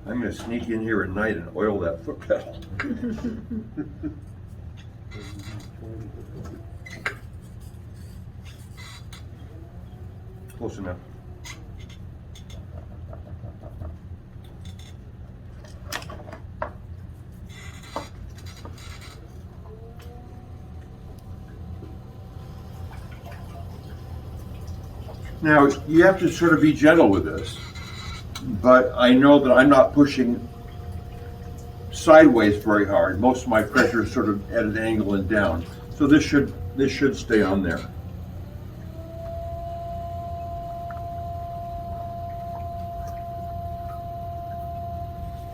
I'm going to sneak in here at night and oil that foot pedal. Close enough. Now, you have to sort of be gentle with this, but I know that I'm not pushing sideways very hard. Most of my pressure is sort of at an angle and down. So this should stay on there.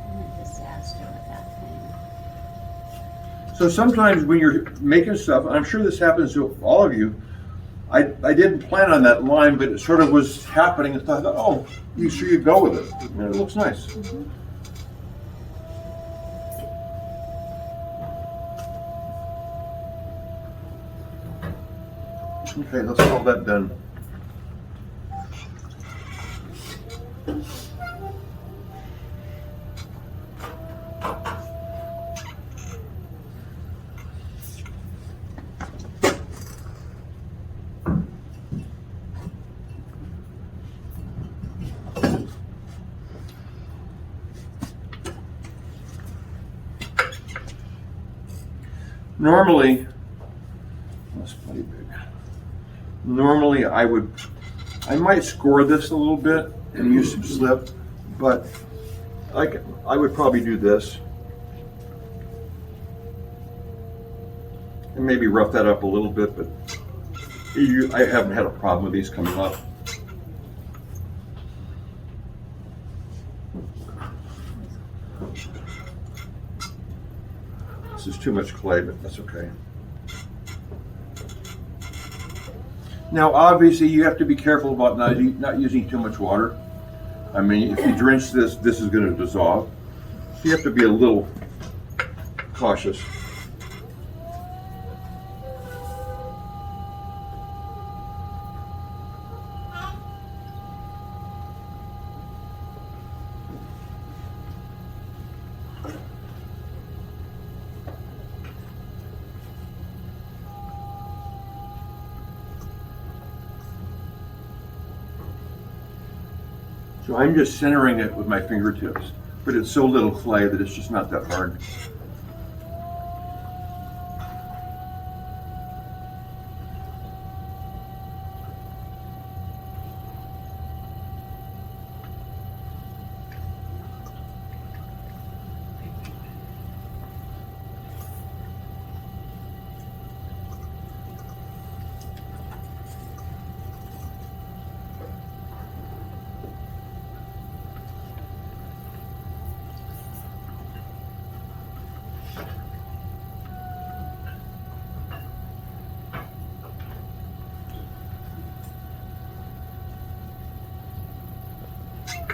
I'm a disaster with that thing. So sometimes when you're making stuff, and I'm sure this happens to all of you, I didn't plan on that line, but it sort of was happening, and I thought, oh, you sure you go with it? And it looks nice. Okay, let's call that done. Normally, that's pretty big. Normally I might score this a little bit and use some slip, but I would probably do this. And maybe rough that up a little bit, but I haven't had a problem with these coming up. This is too much clay, but that's okay. Now, obviously, you have to be careful about not using too much water. I mean, if you drench this, this is going to dissolve. So you have to be a little cautious. So I'm just centering it with my fingertips, but it's so little clay that it's just not that hard.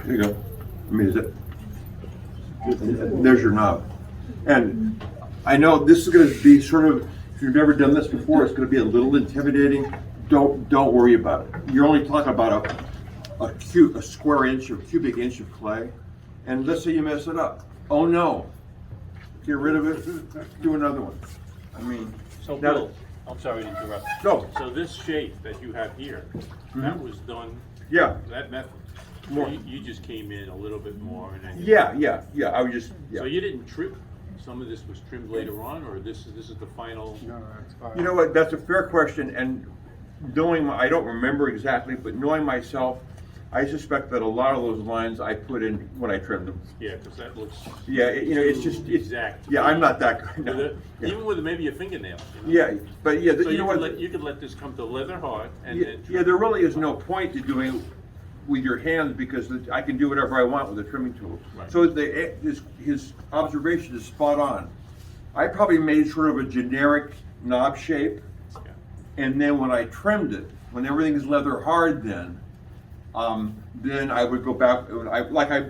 There you go. I mean, there's your knob. And I know this is going to be sort of, if you've never done this before, it's going to be a little intimidating. Don't worry about it. You're only talking about a square inch or cubic inch of clay. And let's say you mess it up. Oh no. Get rid of it, do another one. I mean, So now- Bill, I'm sorry to interrupt. No. So this shape that you have here, that was done, Yeah, that method. More. You just came in a little bit more and then. yeah. I would just, So yeah. you didn't trim, some of this was trimmed later on, or this is the final? You know what, that's a fair question, and knowing, I don't remember exactly, but knowing myself, I suspect that a lot of those lines I put in when I trimmed them. Yeah, because that looks. Yeah, it's just, it's, Exact. yeah, I'm not that good. With No. it- Yeah. Even with maybe a fingernail. you know? Yeah, but yeah, So you know what? you could let this come to leather hard and Yeah, then. yeah, there really is no point to doing it with your hands because I can do whatever I want with a trimming tool. Right. So his observation is spot on. I probably made sort of a generic knob shape, Yeah. and then when I trimmed it, when everything is leather hard, then I would go back.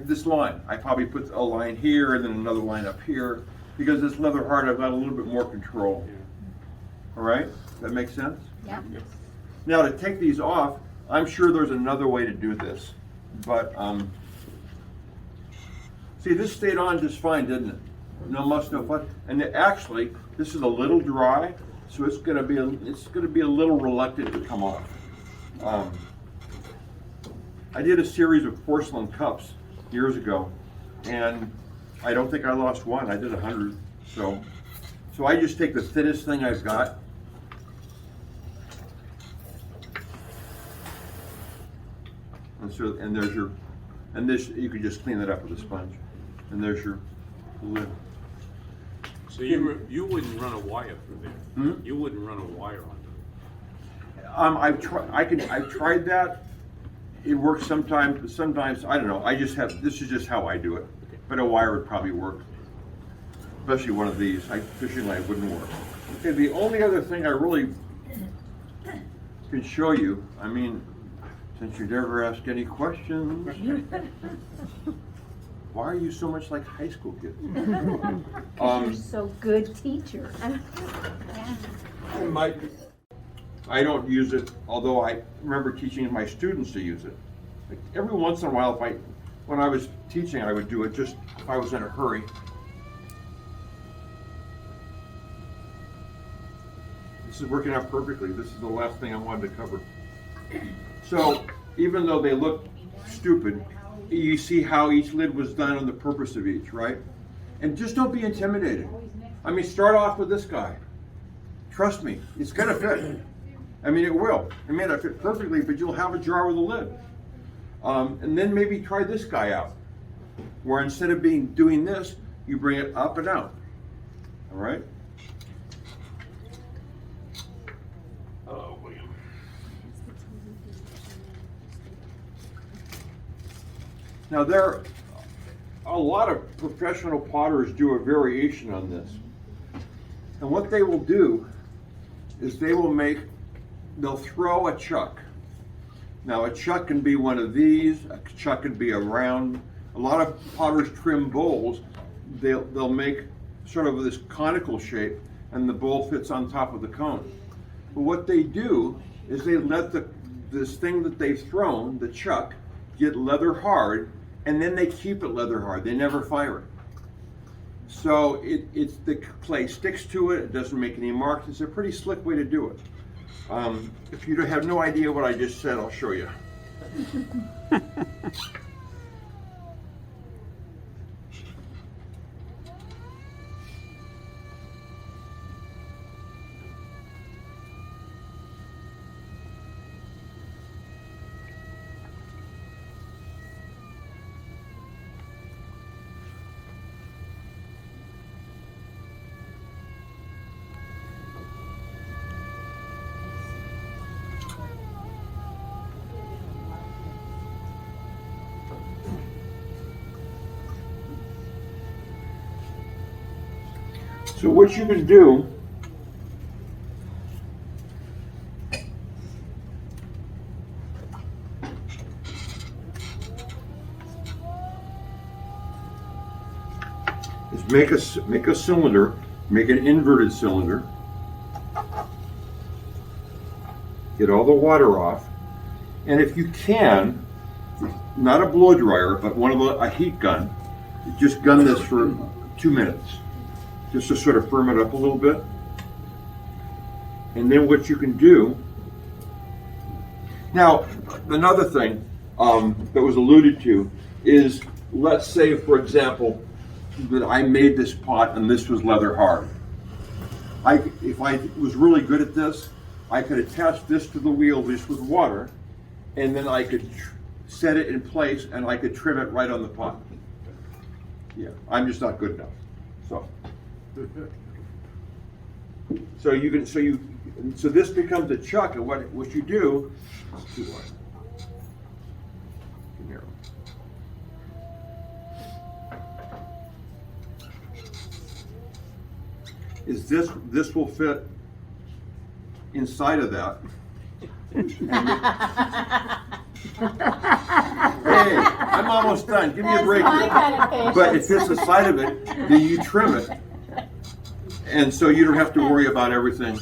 This line, I probably put a line here and then another line up here because it's leather hard. I've got a little bit more control. Yeah. All right, that makes sense. Yeah. Now to take these off, I'm sure there's another way to do this, but see, this stayed on just fine, didn't it? No muss, no fuss. And actually, this is a little dry, so it's going to be a little reluctant to come off. I did a series of porcelain cups years ago, and I don't think I lost one. I did 100. So I just take the thinnest thing I've got. And there's your, and this, you can just clean it up with a sponge. And there's your lid. So you wouldn't run a wire through there? Hmm? You wouldn't run a wire on I've tried that. It works sometimes, but sometimes, I don't know. This is just how I do it. But a wire would probably work. especially one of these. Fishing line wouldn't work. Okay, the only other thing I really can show you, I mean, since you never asked any questions, why are you so much like high school kids? You're so good teacher. I don't use it, although I remember teaching my students to use it. Like every once in a while, when I was teaching, I would do it just if I was in a hurry. This is working out perfectly. This is the last thing I wanted to cover. So even though they look stupid, you see how each lid was done and the purpose of each, right? And just don't be intimidated. I mean, start off with this guy. Trust me, it's gonna fit. I mean, it will. It may not fit perfectly, but you'll have a jar with a lid. And then maybe try this guy out, where instead of doing this, you bring it up and out. All right? Oh, William. Now a lot of professional potters do a variation on this. And what they will do is they'll throw a chuck. Now a chuck can be one of these, a chuck can be a round. A lot of potters trim bowls. They'll make sort of this conical shape and the bowl fits on top of the cone. But what they do is they let this thing that they've thrown, the chuck, get leather hard, and then they keep it leather hard. They never fire it. So the clay sticks to it. It doesn't make any marks. It's a pretty slick way to do it. If you have no idea what I just said, I'll show you. So what you can do is make a cylinder, make an inverted cylinder, get all the water off, and if you can, not a blow dryer, but a heat gun, just gun this for 2 minutes. Just to sort of firm it up a little bit. And then what you can do, now another thing that was alluded to is, let's say for example that I made this pot and this was leather hard. If I was really good at this, I could attach this to the wheel just with water, and then I could set it in place and I could trim it right on the pot. Yeah, I'm just not good enough. So this becomes a chuck, and what you do is this will fit inside of that. Hey, I'm almost done. Give me a break. That's my kind of patience. But it fits the side of it, then you trim it. And so you don't have to worry about everything.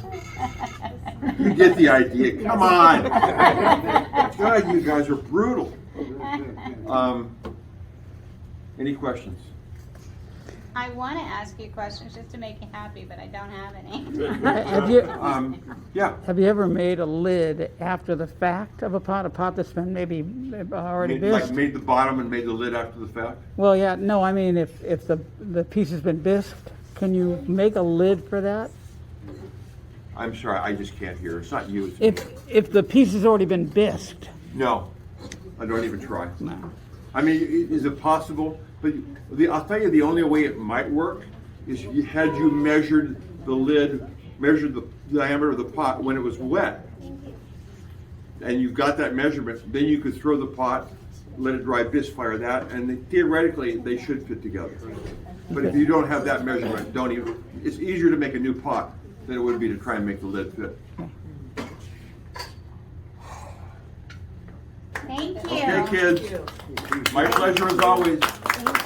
You get the idea. Come on. God, you guys are brutal. Any questions? I want to ask you questions just to make you happy, but I don't have any. Yeah. Have you ever made a lid after the fact of a pot that's been maybe already bisqued? Like made the bottom and made the lid after the fact? Well, yeah, no, I mean if the piece has been bisqued, can you make a lid for that? I'm sorry, I just can't hear. It's not you. It's me. If the piece has already been bisqued. No, I don't even try. No. I mean, is it possible? But I'll tell you the only way it might work is had you measured the lid, measured the diameter of the pot when it was wet, and you got that measurement, then you could throw the pot, let it dry, bisque fire that, and theoretically they should fit together. But if you don't have that measurement, don't even, it's easier to make a new pot than it would be to try and make the lid fit. Thank you. Okay, kids, my pleasure as always.